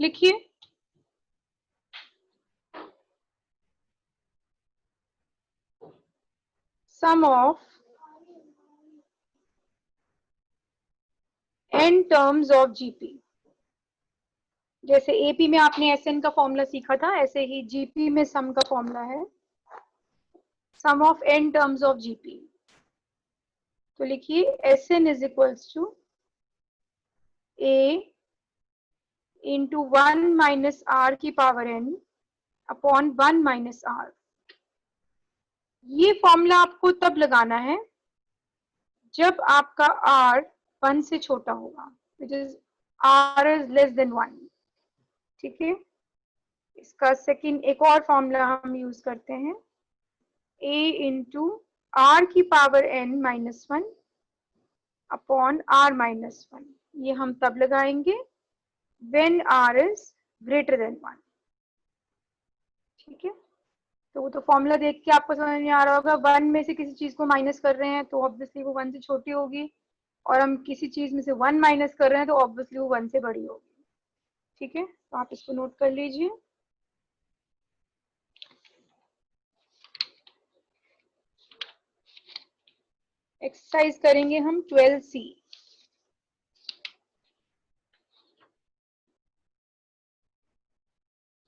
लिखिए। Sum of n terms of GP. जैसे AP में आपने एसएन का फॉर्मूला सीखा था, ऐसे ही जीपी में सम का फॉर्मूला है sum of n terms of GP. तो लिखिए SN is equals to A into 1 minus are की power n upon 1 minus R. ये फॉर्मूला आपको तब लगाना है जब आपका r 1 से छोटा होगा, which is r is less than 1। ठीक है, इसका सेकंड एक और फॉर्मूला हम यूज करते हैं, a इंटू आर की power n minus 1 upon r minus 1। ये हम तब लगाएंगे when r is greater than 1। ठीक है, तो वो तो फॉर्मूला देख के आपको समझ नहीं आ रहा होगा। 1 में से किसी चीज को माइनस कर रहे हैं तो ऑब्वियसली वो 1 से छोटी होगी, और हम किसी चीज में से 1 माइनस कर रहे हैं तो ऑब्वियसली वो 1 से बड़ी होगी। ठीक है, तो आप इसको नोट कर लीजिए। एक्सरसाइज करेंगे हम 12C।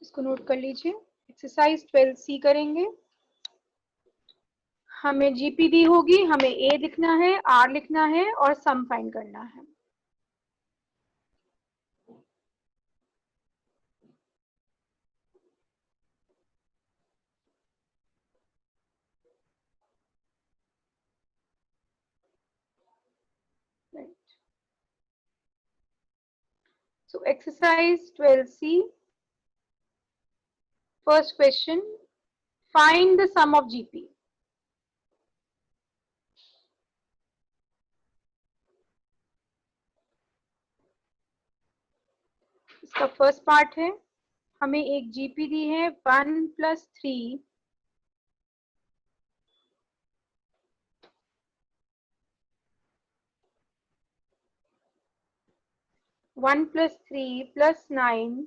इसको नोट कर लीजिए। एक्सरसाइज 12C करेंगे। हमें जीपी दी होगी, हमें ए लिखना है, आर लिखना है और सम फाइंड करना है। Right. So exercise 12C, first question, find the sum of GP। इसका फर्स्ट पार्ट है, हमें एक जीपी दी है 1 + 3 1 + 3 + 9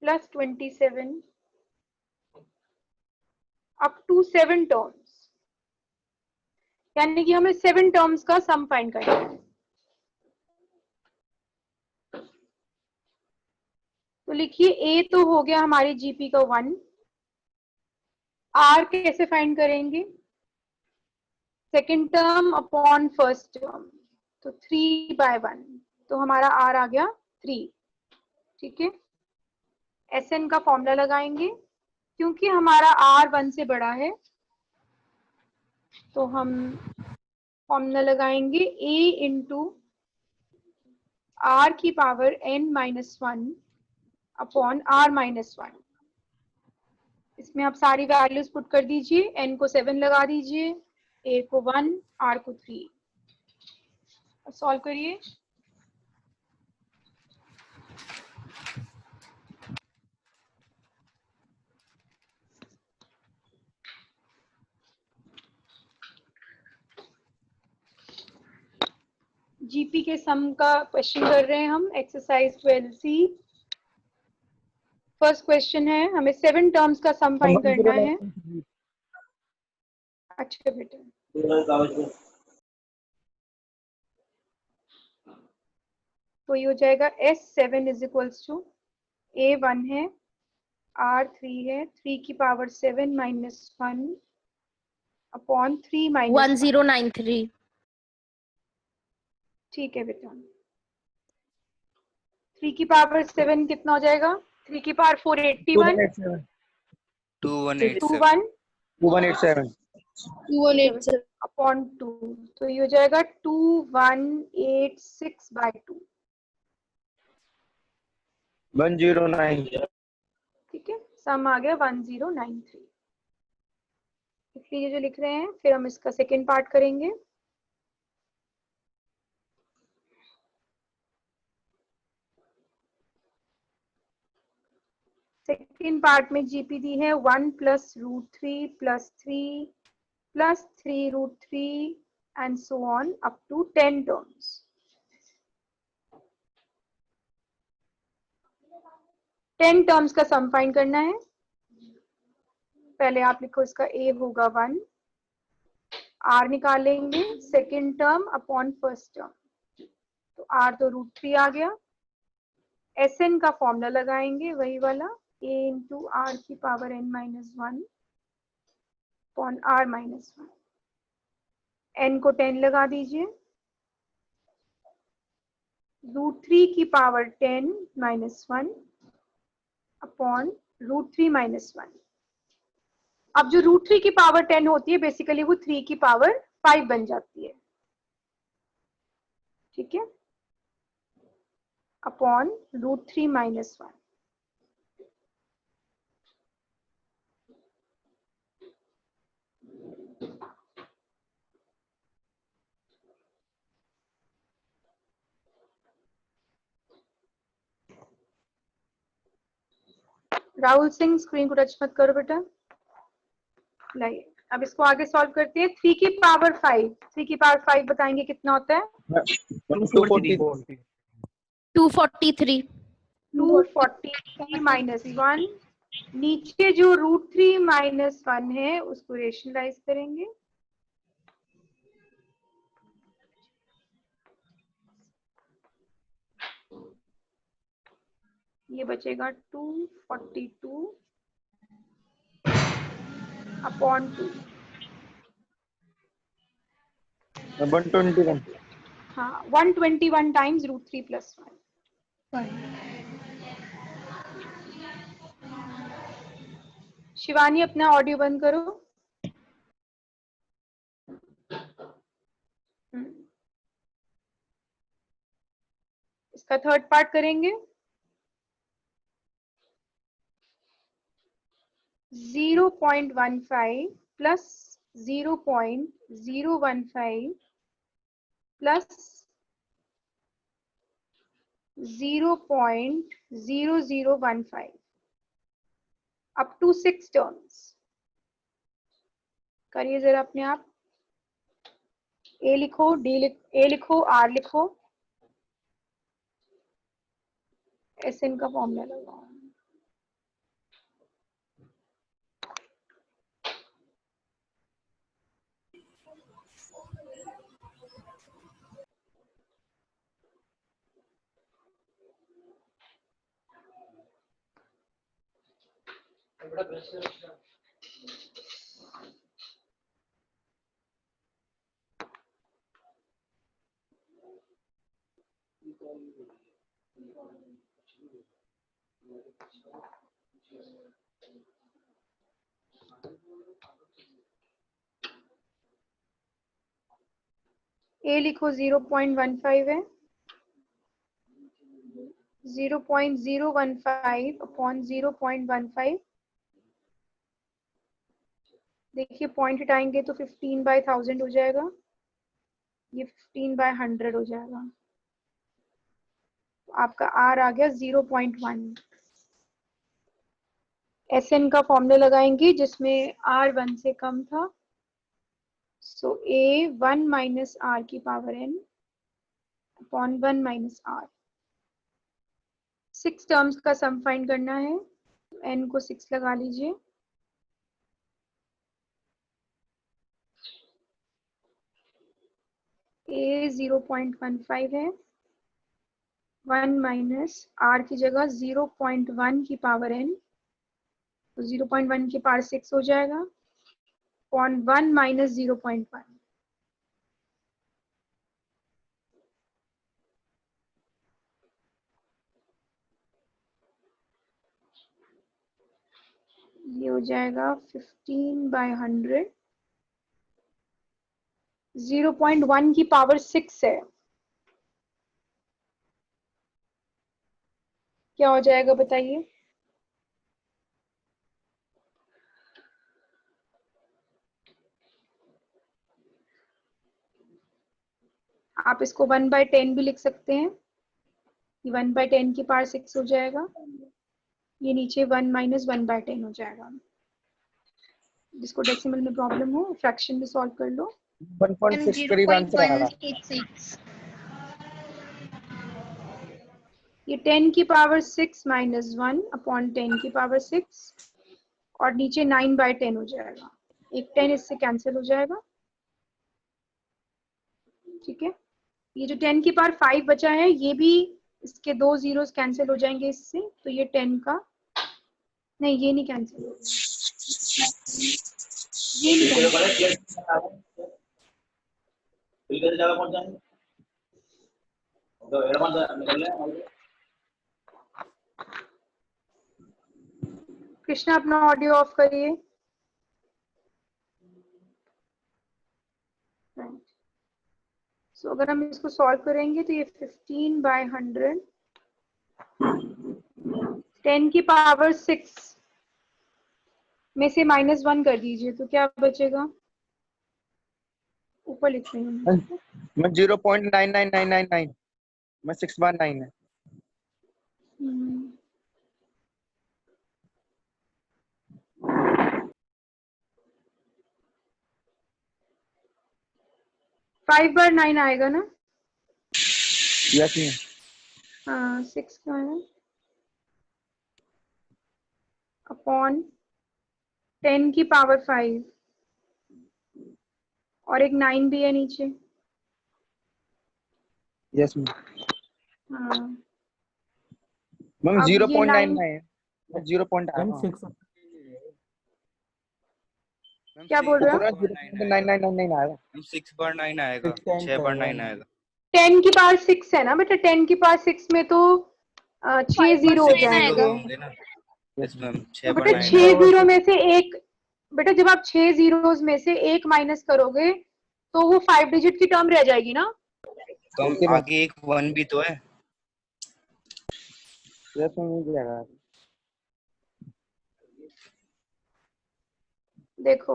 + 27 अप टू 7 टर्म्स, यानी कि हमें 7 टर्म्स का सम फाइंड करना है। तो लिखिए ए तो हो गया हमारी जीपी का 1, आर कैसे फाइंड करेंगे, second term upon first term, तो 3/1, तो हमारा आर आ गया 3। ठीक है, एसएन का फॉर्मूला लगाएंगे, क्योंकि हमारा आर 1 से बड़ा है तो हम फॉर्मूला लगाएंगे a इंटू आर की power n minus 1 upon r minus 1। इसमें आप सारी वैल्यूज पुट कर दीजिए, n को 7 लगा दीजिए, a को 1, r को 3। सॉल्व करिए। जीपी के सम का क्वेश्चन कर रहे हैं हम, एक्सरसाइज 12C। फर्स्ट क्वेश्चन है, हमें 7 टर्म्स का सम फाइंड करना है। अच्छा बेटा, तो ये हो जाएगा S7 is equals to A1 है, R3 है, 3 की पावर 7 माइनस 1 अपॉन 3 माइनस 1093। ठीक है बेटा, 3 की पावर 7 कितना हो जाएगा, 3 की पावर 4 81 21 2187 अपॉन 2, तो ये हो जाएगा 2186/2। 109। ठीक है, सम आ गया 1093। इसलिए जो लिख रहे हैं, फिर हम इसका सेकेंड पार्ट करेंगे। सेकेंड पार्ट में जीपी दी है 1 + √3 + 3 plus 3 root 3 and so on up to 10 terms. Ten terms का सम फाइंड करना है। पहले आप लिखो, इसका a होगा 1, r निकालेंगे second term upon first term, तो r तो रूट 3 आ गया। Sn का फॉर्मूला लगाएंगे वही वाला, a इंटू r की power n minus 1 upon r minus 1, n को 10 लगा दीजिए, रूट 3 की power 10 minus 1 upon root 3 minus 1। अब जो रूट 3 की पावर 10 होती है बेसिकली वो 3 की पावर 5 बन जाती है, ठीक है, upon root 3 minus 1। Rahul Singh screen को टच मत करो बेटा। लाइए अब इसको आगे सॉल्व करते हैं। 3 की पावर 5, 3 की पावर 5 बताएंगे कितना होता है? 243 243 माइनस 1, नीचे जो रूट 3 माइनस 1 है उसको रेशनलाइज करेंगे, ये बचेगा 242 अपॉन 2। 121 हाँ 121 टाइम्स रूट 3 प्लस 1। शिवानी अपना ऑडियो बंद करो। इसका थर्ड पार्ट करेंगे। 0.15 plus 0.015 plus 0.0015 up to 6 terms. करिए जरा अपने आप। ए लिखो, ए लिखो, आर लिखो, एसएन का फॉर्मूला लगाओ। ए लिखो 0.15 है, 0.015 अपॉन 0.15। देखिए पॉइंट हटाएंगे तो 15/1000 हो जाएगा, ये 15/100 हो जाएगा, तो आपका आर आ गया 0.1। एसएन का फॉर्मूला लगाएंगे जिसमें आर 1 से कम था, सो ए 1 माइनस आर की power n upon 1 minus r. 6 terms का सम फाइंड करना है, n को 6 लगा लीजिए, a 0.15 है, 1 माइनस आर की जगह 0.1 की पावर n, तो 0.1 की पावर 6 हो जाएगा, अपॉन 1 माइनस 0.1। ये हो जाएगा 15/100। 0.1 की पावर 6 है, क्या हो जाएगा बताइए? आप इसको 1/10 भी लिख सकते हैं, ये 1/10 की पावर 6 हो जाएगा, ये नीचे 1 माइनस 1/10 हो जाएगा। जिसको डेसिमल में प्रॉब्लम हो फ्रैक्शन में सॉल्व कर लो। 1.6 करीब आंसर आ रहा। 0.186 ये 10 की पावर 6 माइनस 1 अपॉन 10 की पावर 6 और नीचे 9/10 हो जाएगा। एक 10 इससे कैंसिल हो जाएगा। ठीक है, ये जो 10 की पावर 5 बचा है ये भी इसके 2 जीरोस कैंसिल हो जाएंगे इससे, तो ये 10 का नहीं, ये नहीं कैंसिल होगा, ये नहीं कैंसिल। कृष्णा अपना ऑडियो ऑफ करिए। सो अगर हम इसको सॉल्व करेंगे तो ये 15/100 10 की पावर 6 में से -1 कर दीजिए तो क्या बचेगा, ऊपर लिख रही हूँ। मैं 0.99999 मैं 6 बार 9 है। हम्म। 5/9 आएगा ना? यस नहीं। हाँ 6 का है अपॉन 10 की पावर 5 और एक 9 भी है नीचे। Yes ma'am. हाँ मैम अब ये 0.99 9 है। 0. मैम 6 क्या बोल रहे हो? 0.9999 आएगा। 6/9 आएगा, 6 times 6/9 आएगा। आएगा। 10 की पावर 6 है ना बेटा, 10 की पावर 6 में तो 6 जीरो हो 5/9 जीरो जाएंगे। आएगा। होंगे ना। यस मैम, तो बेटा 6/9 6 आएगा। जीरो में से एक, बेटा जब आप 6 जीरोस में से एक माइनस करोगे तो वो 5 डिजिट की टर्म रह जाएगी ना। तो हम ओके मैम। आगे एक 1 भी तो है। यस मैम, नहीं जाएगा। देखो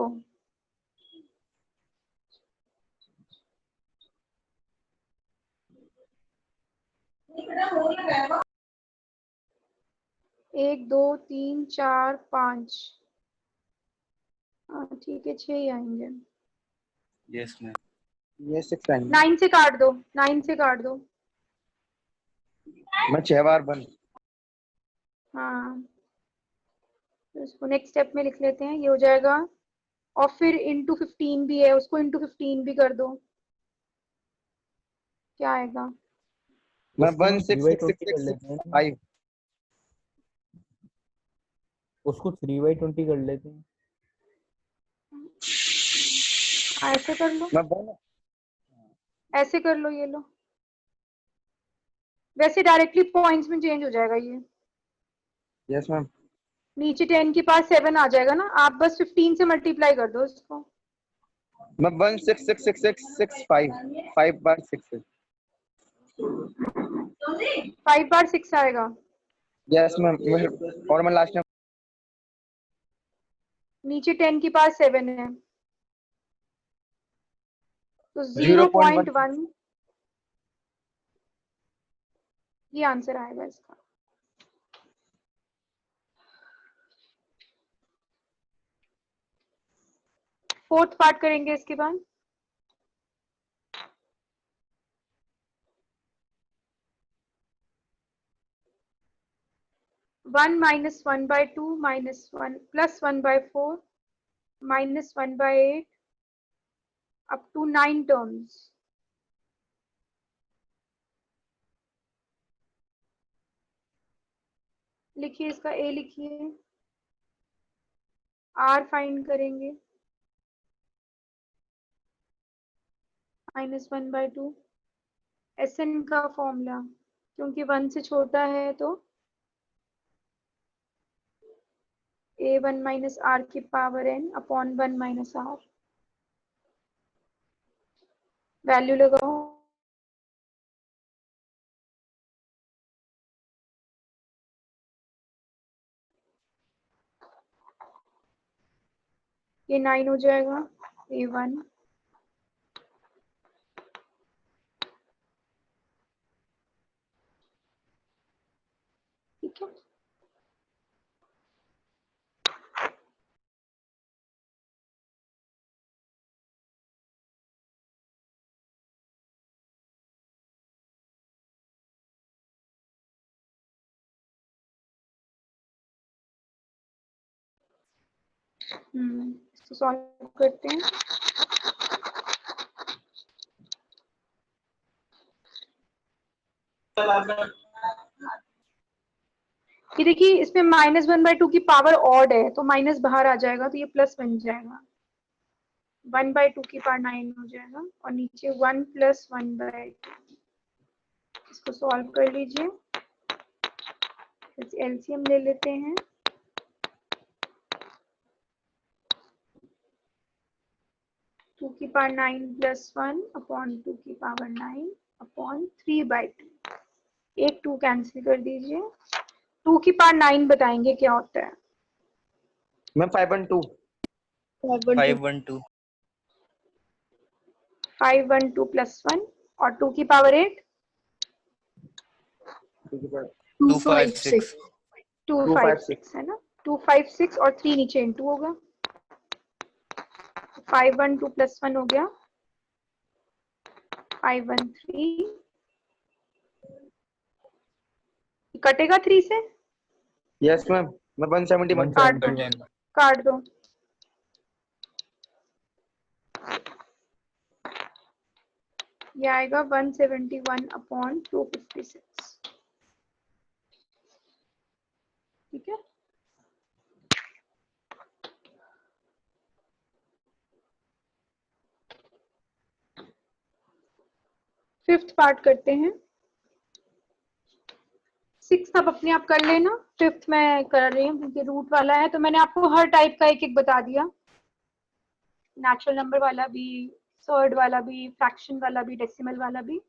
एक 2 3 4 5, हाँ ठीक है 6 ही आएंगे। Yes ma'am. ये 6 टाइम 9 से काट दो, 9 से काट दो। मैं 6 बार बन। हाँ तो इसको नेक्स्ट स्टेप में लिख लेते हैं, ये हो जाएगा। और फिर इंटू 15 भी है, उसको इंटू 15 भी कर दो, क्या आएगा? मैं उसको हम 3/20 कर लेते हैं ना। 16665 उसको 3/20 कर लेते हैं। ऐसे कर लो, मैं बन। ऐसे कर लो, ये लो। वैसे डायरेक्टली पॉइंट्स में चेंज हो जाएगा ये। Yes ma'am. नीचे 10 के पास 7 आ जाएगा ना, आप बस 15 से मल्टीप्लाई कर दो इसको। मैं 1666665 5 बार 6 है। 5/6 आएगा। Yes ma'am. और मैं लास्ट में नीचे 10 के पास 7 है तो 0.1 0.1 ये आंसर आएगा इसका। फोर्थ पार्ट करेंगे इसके बाद। One minus 1/2 minus 1 plus 1/4 minus 1/8 up to 9 terms. लिखिए इसका ए लिखिए, आर फाइंड करेंगे -1/2 Sn का फॉर्मूला, क्योंकि 1 से छोटा है तो a1 माइनस आर की power n upon 1 minus r. Value लगाओ, ये 9 हो जाएगा a1। ठीक है। इसको सॉल्व करते हैं। ये देखिए इसमें -1/2 की पावर ऑड है तो माइनस बाहर आ जाएगा तो ये प्लस बन जाएगा। 1/2 की पावर 9 हो जाएगा और नीचे 1 + 1/2। इसको सॉल्व कर लीजिए। एलसीएम ले लेते हैं। टू की पावर 9 + 1 अपॉन 2 की पावर 9 अपॉन 3/2। एक 2 कैंसिल कर दीजिए। 2 की पावर 9 बताएंगे क्या होता है। मैम 5/2। 5/2 5/2 + 1 और 2 की पावर 8 256 256 है ना। 256 और 3 नीचे इंटू होगा। 5/2 + 1 हो गया 513। कटेगा 3 से। यस मैम, मैं 171। काट दो 171 काट दो। ये आएगा 171 अपॉन 256। ठीक है। फिफ्थ पार्ट करते हैं। सिक्स अब अपने आप कर लेना। फिफ्थ मैं कर रही हूँ क्योंकि रूट वाला है तो मैंने आपको हर टाइप का एक एक बता दिया। नेचुरल नंबर वाला भी, थर्ड वाला भी, फ्रैक्शन वाला भी, डेसिमल वाला भी।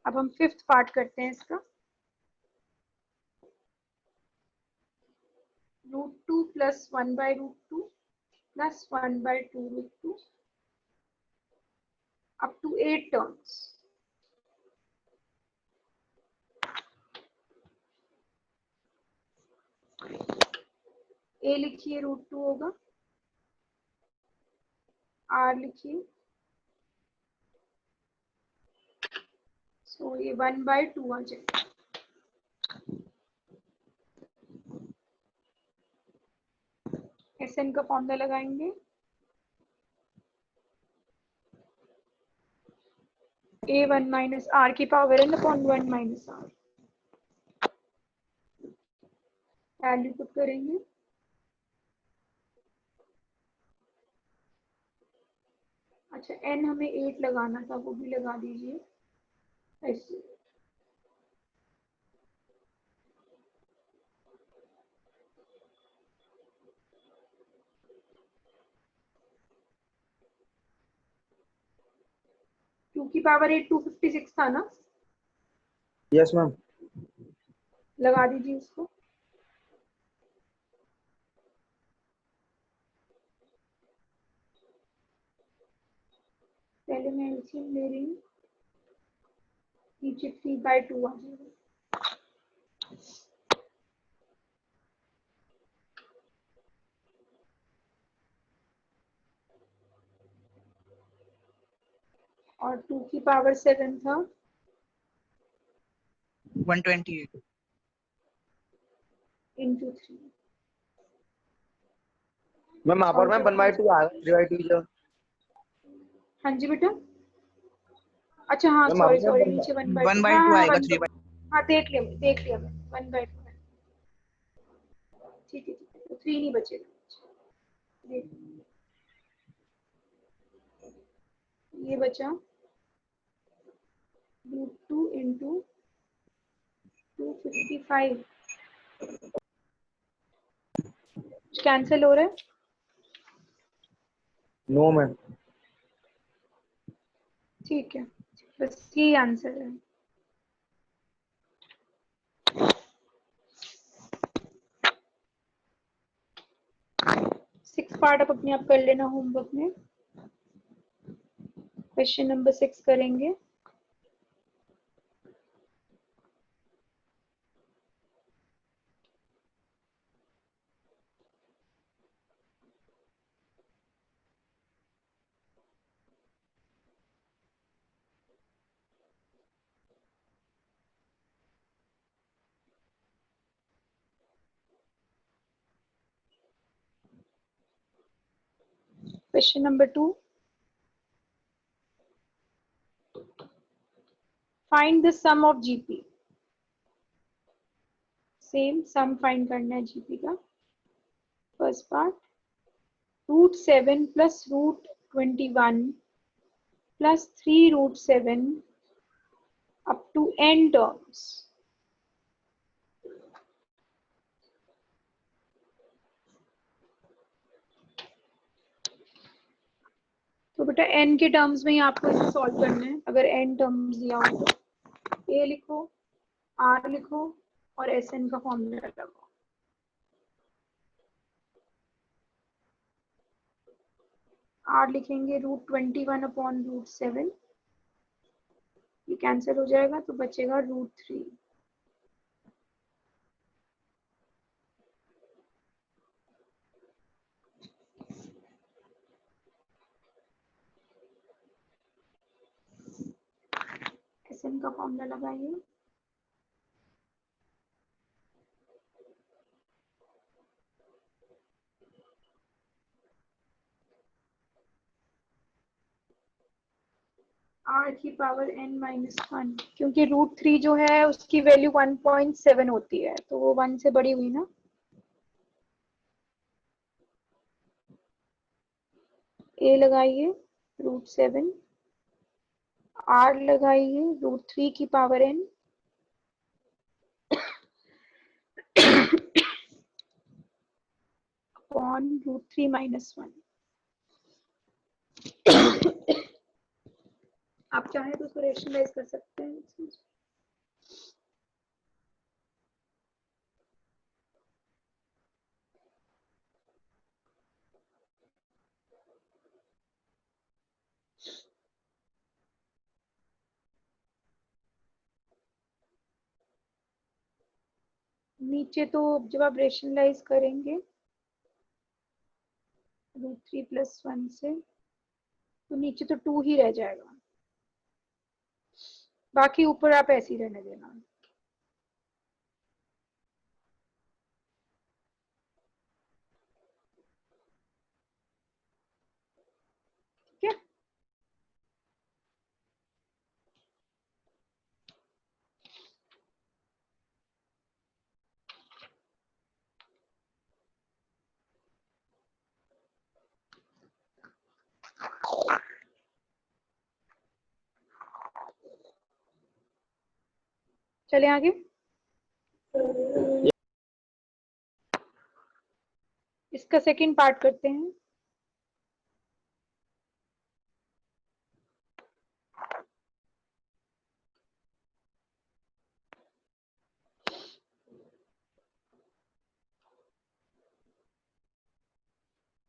अब हम फिफ्थ पार्ट करते हैं इसका। √2 + 1/√2 + 1/2√2 up to 8 terms। ए लिखिए √2 होगा। आर लिखिए। सो ये 1/2 आ जाएगा। SN का फॉर्मूला लगाएंगे। A1 - R की power n upon 1 - R। Value put करेंगे। अच्छा n हमें 8 लगाना था वो भी लगा दीजिए ऐसे। टू की पावर 8 256 था ना। Yes ma'am. लगा दीजिए इसको। पहले मैं एलसीएम ले रही हूँ। नीचे 3/2 आ जाएगा। और 2 की पावर 7 था 128 इंटू 3। मैम यहाँ पर मैम 1/2 आएगा, 3/2 जो। हाँ जी बेटा। अच्छा हाँ मैम सॉरी आपने सॉरी नीचे 1/2। हाँ 1/2 हाँ आएगा 1। 3/2। हाँ देख लिया मैं 1/2 है। ठीक है 3 नहीं बचेगा। देख ये बचा √2 इंटू 255। कैंसिल हो रहा है। No ma'am. ठीक है बस ये आंसर है। सिक्स पार्ट आप अपने आप कर लेना होमवर्क में। क्वेश्चन नंबर 6 करेंगे। Question number 2, find the sum of GP. Same sum find करना है जीपी का। First part, √7 plus √21 plus 3√7 up to n terms। तो बेटा n के टर्म्स में ही आपको इसे सॉल्व करना है। अगर n टर्म्स दिया हो तो a लिखो, r लिखो और Sn का फॉर्मूला लगाओ। r लिखेंगे √21 अपॉन √7, ये कैंसिल हो जाएगा तो बचेगा √3। Sn का फॉर्मूला लगाइए। r की पावर n-1, क्योंकि √3 जो है उसकी वैल्यू 1.7 होती है, तो वो 1 से बड़ी हुई ना। a लगाइए √7, r लगाइए √3 की पावर n अपॉन √3 - 1। आप चाहें तो उसको रेशनलाइज कर सकते हैं। नीचे तो जब आप रेशनलाइज करेंगे √3 + 1 से, तो नीचे तो 2 ही रह जाएगा, बाकी ऊपर आप ऐसे ही रहने देना। ठीक है, चले आगे। इसका सेकंड पार्ट करते हैं।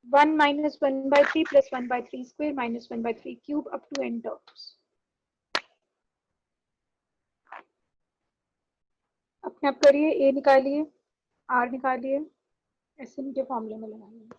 One minus 1/3 plus 1/3 square minus 1/3 cube up to n terms. अपने आप करिए, a निकालिए, r निकालिए, Sn के फॉर्मूले में लगाइए।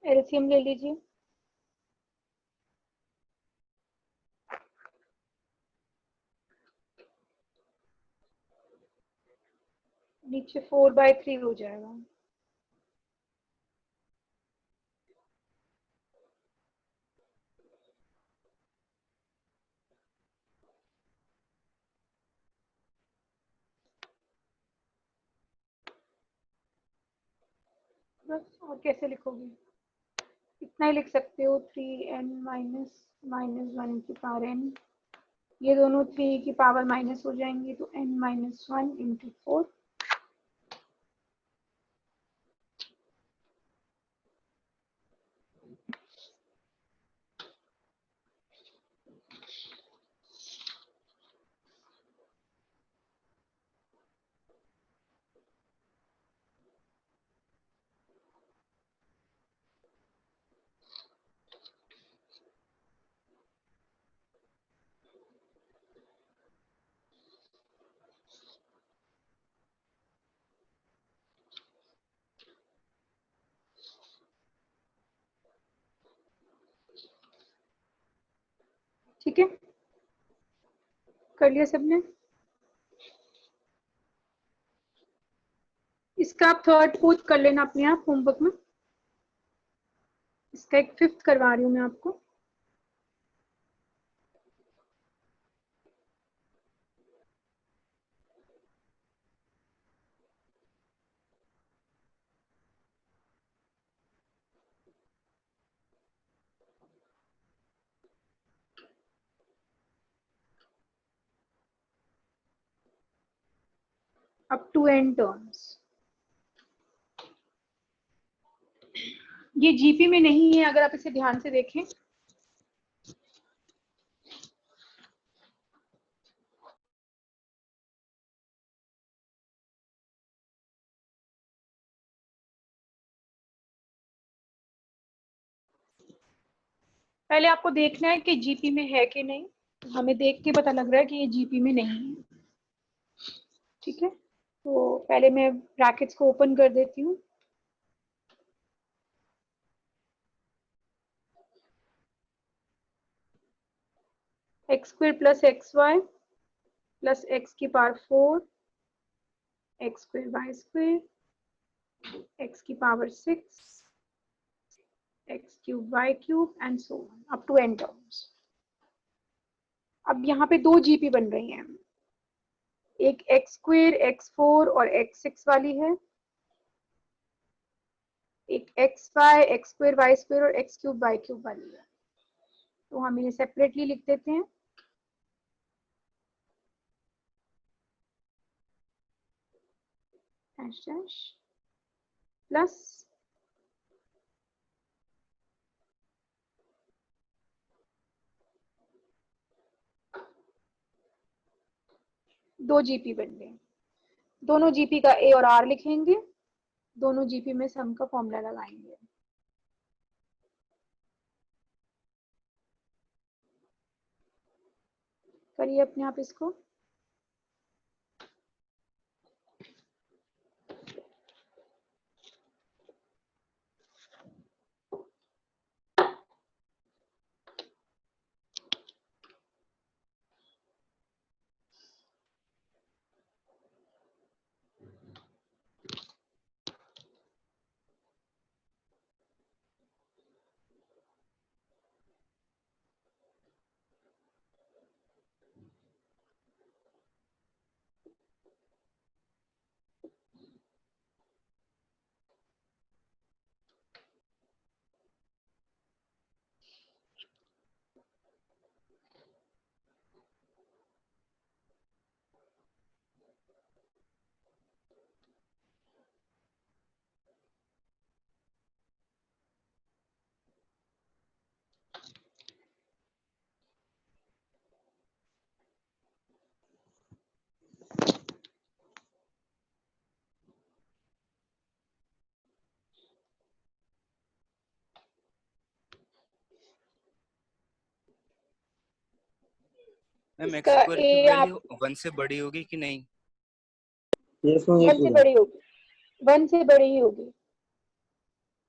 एलसीएम ले लीजिए। नीचे 4/3 हो जाएगा। बस, और कैसे लिखोगे? इतना ही लिख सकते हो, 3n माइनस माइनस 1 की पावर n, ये दोनों 3 की पावर माइनस हो जाएंगे तो n माइनस 1 इंटू 4। ठीक है, कर लिया सबने? इसका आप थर्ड फोर्थ कर लेना अपने आप होमवर्क में। इसका एक फिफ्थ करवा रही हूँ मैं आपको। Up to n terms. ये जीपी में नहीं है, अगर आप इसे ध्यान से देखें। पहले आपको देखना है कि जीपी में है कि नहीं। हमें देख के पता लग रहा है कि ये जीपी में नहीं है। ठीक है, तो पहले मैं ब्रैकेट्स को ओपन कर देती हूँ। X square plus X Y plus X की power 4, X square Y square, X की power 6, X cube Y cube and so on up to n terms. अब यहाँ पे दो जीपी बन रही हैं, एक एक्स स्क्वायर एक्स 4 और एक्स 6 वाली है, एक x y x square Y square और एक्स क्यूब वाई क्यूब वाली है। तो हम इन्हें सेपरेटली लिख देते हैं। डैश डैश प्लस दो जीपी बन गए। दोनों जीपी का ए और आर लिखेंगे, दोनों जीपी में सम का फॉर्मूला लगाएंगे। करिए अपने आप इसको। मैम एक्स इसका स्क्वायर की ए आप वैल्यू 1 से बड़ी होगी कि नहीं? ये सुन ये 1 से पूरा बड़ी होगी, 1 से बड़ी ही होगी,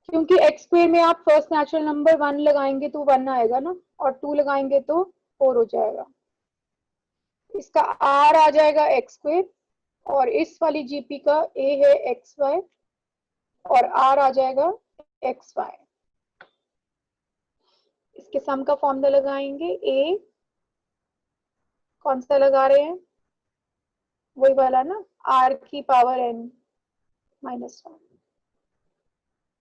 क्योंकि एक्स स्क्वायर में आप फर्स्ट नेचुरल नंबर 1 लगाएंगे तो 1 आएगा ना, और 2 लगाएंगे तो 4 हो जाएगा। इसका आर आ जाएगा एक्स स्क्वायर, और इस वाली जीपी का ए है एक्स वाई, और आर आ जाएगा एक्स वाई। इसके सम का फॉर्मूला लगाएंगे। ए कौन सा लगा रहे हैं? वही वाला ना, आर की पावर n माइनस 1।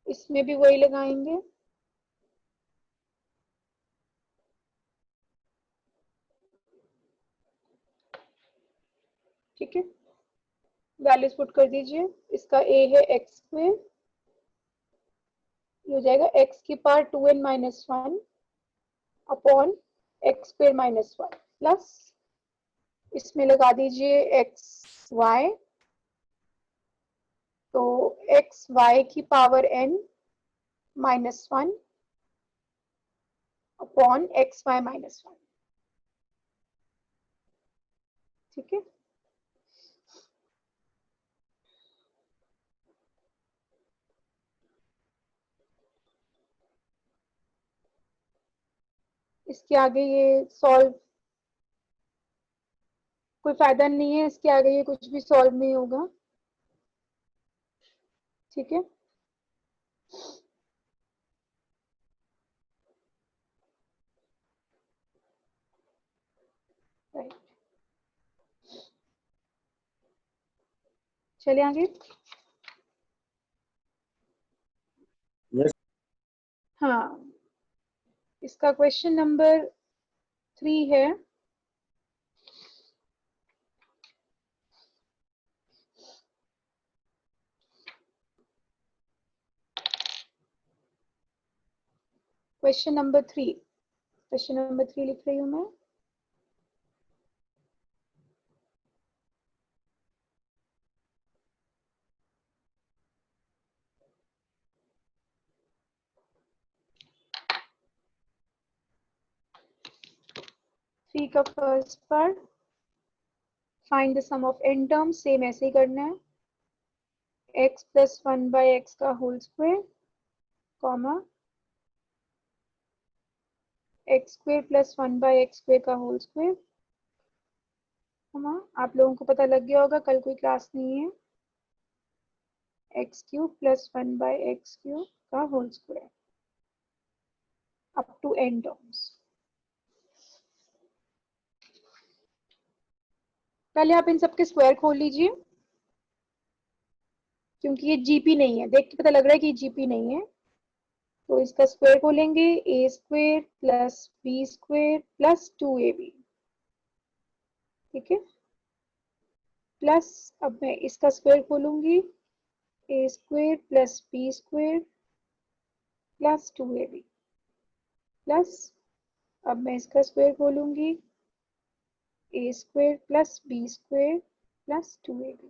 इसमें भी वही लगाएंगे। ठीक है, वैल्यूज पुट कर दीजिए। इसका a है एक्स स्क्वेयर, ये हो जाएगा x की power 2n-1 upon x square minus 1 plus इसमें लगा दीजिए एक्स वाई, तो एक्स वाई की power n-1 upon x y minus 1। ठीक है, इसके आगे ये सॉल्व कोई फायदा नहीं है, इसके आगे ये कुछ भी सॉल्व नहीं होगा। ठीक है, राइट, चलिए आगे। Yes. हाँ, इसका क्वेश्चन नंबर 3 है। क्वेश्चन नंबर 3 लिख रही हूँ मैं। थ्री का first part, find the sum of n terms, same ऐसे ही करना है। x प्लस 1/x का whole square comma x square plus 1/x square का होल स्क्वायर कॉमा, आप लोगों को पता लग गया होगा कल कोई क्लास नहीं है, x cube plus 1/x cube का whole square up to n terms. पहले आप इन सबके स्क्वायर खोल लीजिए, क्योंकि ये जीपी नहीं है, देख के पता लग रहा है कि जीपी नहीं है। तो इसका स्क्वायर खोलेंगे, A square plus B square plus 2ab। ठीक है, प्लस अब मैं इसका स्क्वायर खोलूंगी, A square plus B square plus 2ab plus अब मैं इसका स्क्वायर खोलूंगी, A square plus B square plus 2ab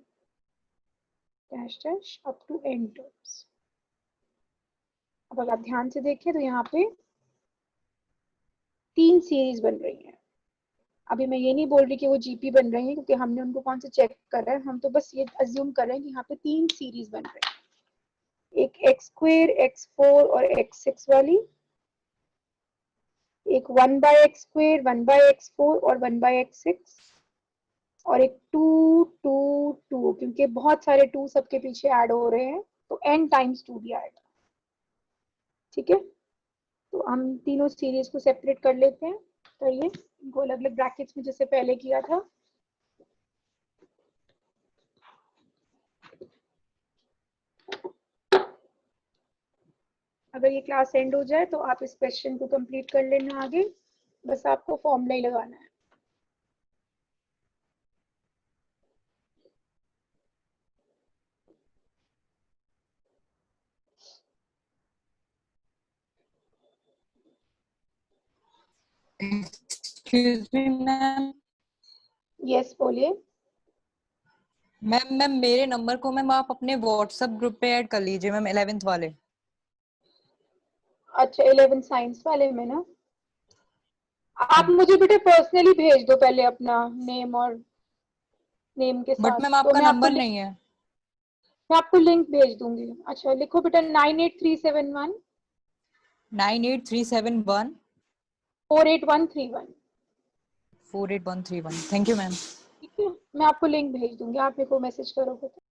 dash dash up to n terms. अब अगर आप ध्यान से देखें तो यहाँ पे 3 सीरीज बन रही है। अभी मैं ये नहीं बोल रही कि वो जीपी बन रही है, क्योंकि हमने उनको कौन से चेक करा है, हम तो बस ये अज्यूम कर रहे हैं कि यहाँ पे 3 सीरीज बन रही है। एक एक्स स्क्वायर, x4 और x6 वाली, एक 1/x स्क्वायर, 1/x4 और 1/x6, और एक 2 2 2, क्योंकि बहुत सारे 2 सबके पीछे ऐड हो रहे हैं तो n टाइम्स 2 भी आएगा। ठीक है, तो हम तीनों सीरीज को सेपरेट कर लेते हैं। तो ये इनको अलग अलग ब्रैकेट्स में जैसे पहले किया था। अगर ये क्लास एंड हो जाए तो आप इस क्वेश्चन को कंप्लीट कर लेना आगे, बस आपको फॉर्मूला ही लगाना है। Excuse me ma'am. यस बोलिए। मैम मेरे नंबर को मैम आप अपने व्हाट्सएप ग्रुप पे ऐड कर लीजिए मैम, 11th वाले। अच्छा 11 साइंस वाले में ना, आप मुझे बेटे पर्सनली भेज दो पहले अपना नेम और नेम के साथ। बट मैम तो आपका नंबर नहीं है। मैं आपको लिंक भेज दूंगी। अच्छा लिखो बेटा 98371 98371 48131। 48131। Thank you ma'am. ठीक है, मैं आपको लिंक भेज दूंगी, आप मेरे को मैसेज करोगे तो।